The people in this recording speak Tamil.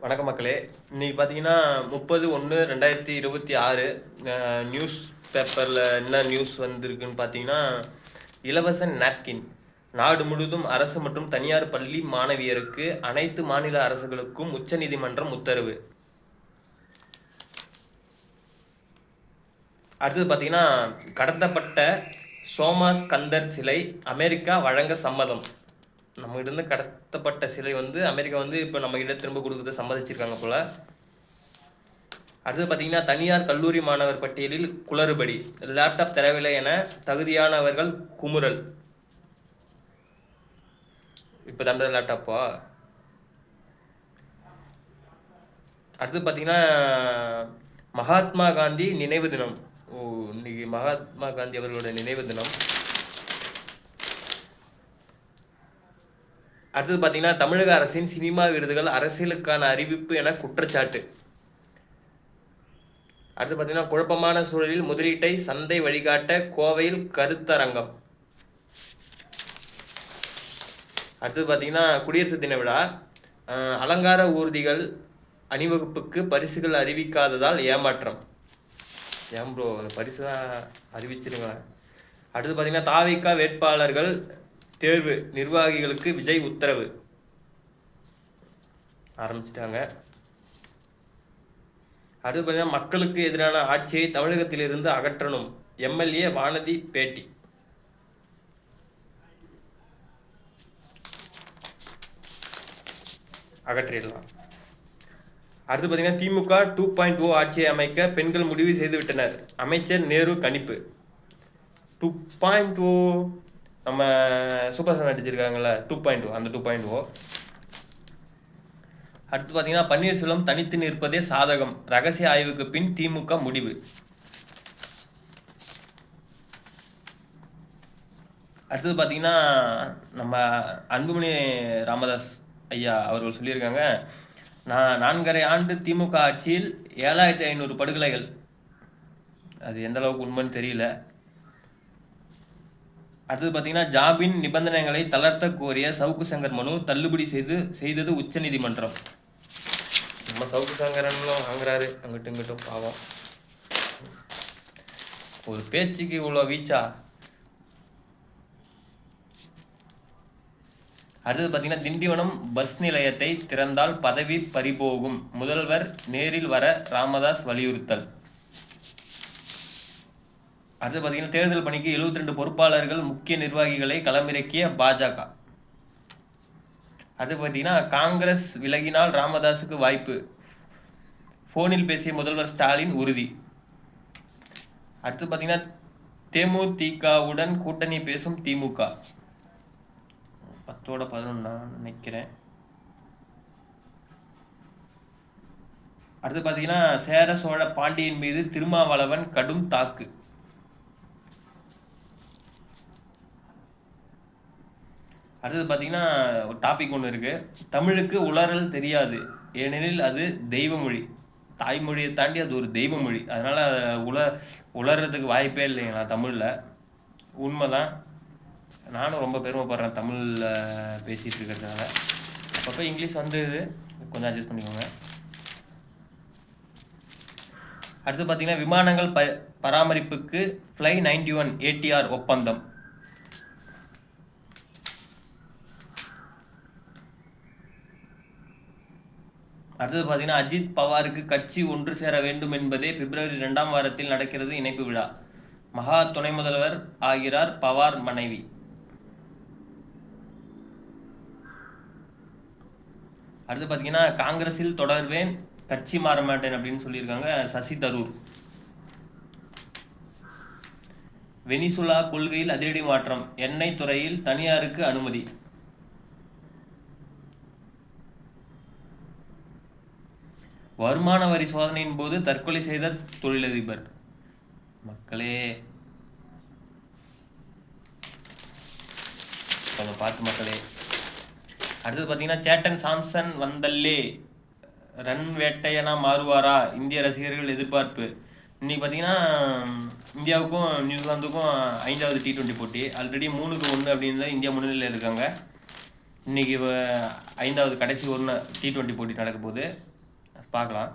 வணக்க மக்களே. இன்னைக்கு பார்த்தீங்கன்னா 30/1/2026 நியூஸ் பேப்பரில் என்ன நியூஸ் வந்திருக்குன்னு பார்த்தீங்கன்னா, இலவச நாப்கின் நாடு முழுவதும் அரசு மற்றும் தனியார் பள்ளி மாணவியருக்கு அனைத்து மாநில அரசுகளுக்கும் உச்சநீதிமன்றம் உத்தரவு. அடுத்தது பார்த்தீங்கன்னா, கடத்தப்பட்ட சோமா ஸ்கந்தர் சிலை அமெரிக்கா வழங்க சம்மதம். நம்மகிட்ட கடத்தப்பட்ட சிலை அமெரிக்கா இப்போ நம்மகிட்ட திரும்ப கொடுக்குறத சம்மதிச்சிருக்காங்க போல. அடுத்தது பார்த்தீங்கன்னா, தனியார் கல்லூரி மாணவர் பட்டியலில் குளறுபடி, லேப்டாப் தரவில்லை என தகுதியானவர்கள் குமுறல். இப்போ தந்தது லேப்டாப்பா? அடுத்து பார்த்தீங்கன்னா, மகாத்மா காந்தி நினைவு தினம். இன்னைக்கு மகாத்மா காந்தி அவர்களோட நினைவு தினம். அடுத்தது பார்த்தீங்கன்னா, தமிழக அரசின் சினிமா விருதுகள் அரசியலுக்கான அறிவிப்பு என குற்றச்சாட்டு. அடுத்து பார்த்தீங்கன்னா, குழப்பமான சூழலில் முதலீட்டை சந்தை வழிகாட்ட கோவையில் கருத்தரங்கம். அடுத்தது பார்த்தீங்கன்னா, குடியரசு தின விழா, அலங்கார ஊர்திகள் அணிவகுப்புக்கு பரிசுகள் அறிவிக்காததால் ஏமாற்றம். ஏன் ப்ரோ, அந்த பரிசு தான் அறிவிச்சிருங்க. அடுத்து பார்த்தீங்கன்னா, தாவிக வேட்பாளர்கள் தேர்வு, நிர்வாகிகளுக்கு விஜய் உத்தரவு. ஆரம்பிச்சிட்டாங்க. அடுத்து பார்த்தீங்கன்னா, மக்களுக்கு எதிரான ஆட்சியை தமிழகத்திலிருந்து அகற்றணும், எம்எல்ஏ வானதி பேட்டி. அகற்றிடலாம். அடுத்து பார்த்தீங்கன்னா, திமுக 2.0 ஆட்சியை அமைக்க பெண்கள் முடிவு செய்துவிட்டனர், அமைச்சர் நேரு கணிப்பு. 2.0 நம்ம சூப்பர் ஸ்டார் நடிச்சிருக்காங்கல்ல, 2.0 அந்த 2.0. அடுத்து பார்த்தீங்கன்னா, பன்னீர்செல்வம் தனித்து நிற்பதே சாதகம், ரகசிய ஆய்வுக்கு பின் திமுக முடிவு. அடுத்தது பார்த்தீங்கன்னா, நம்ம அன்புமணி ராமதாஸ் ஐயா அவர்கள் சொல்லியிருக்காங்க, 4.5 ஆண்டு திமுக ஆட்சியில் 7500 படுகொலைகள். அது எந்த அளவுக்கு உண்மைன்னு தெரியல. அடுத்தது பார்த்தீங்கன்னா, ஜாமீன் நிபந்தனைகளை தளர்த்த கோரிய சவுக்கு சங்கர் மனு தள்ளுபடி செய்தது உச்சநீதிமன்றம். நம்ம சவுக்கு சங்கரன்லாம் வாங்குறாரு அங்கிட்டும் இங்கிட்டும், பாவம். ஒரு பேச்சுக்கு இவ்வளோ வீச்சா? அடுத்தது பார்த்தீங்கன்னா, திண்டிவனம் பஸ் நிலையத்தை திறந்தால் பதவி பறிபோகும், முதல்வர் நேரில் வர ராமதாஸ் வலியுறுத்தல். அடுத்து பார்த்தீங்கன்னா, தேர்தல் பணிக்கு 72 பொறுப்பாளர்கள் முக்கிய நிர்வாகிகளை களமிறக்கிய பாஜக. அடுத்து பார்த்தீங்கன்னா, காங்கிரஸ் விலகினால் ராமதாஸுக்கு வாய்ப்பு, போனில் பேசிய முதல்வர் ஸ்டாலின் உறுதி. அடுத்து பார்த்தீங்கன்னா, தேமுதிகவுடன் கூட்டணி பேசும் திமுக. 10/11 நான் நினைக்கிறேன். அடுத்து பார்த்தீங்கன்னா, சேர சோழ பாண்டியன் மீது திருமாவளவன் கடும் தாக்கு. அடுத்தது பார்த்தீங்கன்னா, ஒரு டாபிக் ஒன்று இருக்குது, தமிழுக்கு உளறல் தெரியாது, ஏனெனில் அது தெய்வமொழி. தாய்மொழியை தாண்டி அது ஒரு தெய்வமொழி, அதனால் உளறதுக்கு வாய்ப்பே இல்லைங்களா தமிழில். உண்மைதான். நானும் ரொம்ப பெருமைப்படுறேன் தமிழில் பேசிகிட்டு இருக்கிறதுனால. அப்பப்போ இங்கிலீஷ் கொஞ்சம் அட்ஜஸ்ட் பண்ணிக்கோங்க. அடுத்து பார்த்தீங்கன்னா, விமானங்கள் பராமரிப்புக்கு ஃப்ளை 91 ATR ஒப்பந்தம். அடுத்தது பார்த்தீங்கன்னா, அஜித் பவாருக்கு கட்சி ஒன்று சேர வேண்டும் என்பதே பிப்ரவரி 2ஆம் வாரத்தில் நடக்கிறது இணைப்பு விழா, மகா துணை முதல்வர் ஆகிறார் பவார் மனைவி. அடுத்து பார்த்தீங்கன்னா, காங்கிரஸில் தொடர்வேன், கட்சி மாற மாட்டேன் அப்படின்னு சொல்லியிருக்காங்க சசி தரூர். வெனிசுலா கொள்கையில் அதிரடி மாற்றம், எண்ணெய் துறையில் தனியாருக்கு அனுமதி. வருமான வரி சோதனையின் போது தற்கொலை செய்த தொழிலதிபர். மக்களே கொஞ்சம் பார்த்து மக்களே. அடுத்தது பார்த்தீங்கன்னா, சேட்டன் சாம்சன் வந்தல்லே ரன் வேட்டையனா மாறுவாரா, இந்திய ரசிகர்கள் எதிர்பார்ப்பு. இன்னைக்கு பார்த்தீங்கன்னா, இந்தியாவுக்கும் நியூசிலாந்துக்கும் 5வது T20 போட்டி. ஆல்ரெடி 3-1 அப்படின்னு இந்தியா முன்னிலையில் இருக்காங்க. இன்னைக்கு 5வது கடைசி ஒரு T20 போட்டி நடக்க போகுது, பார்க்கலாம்.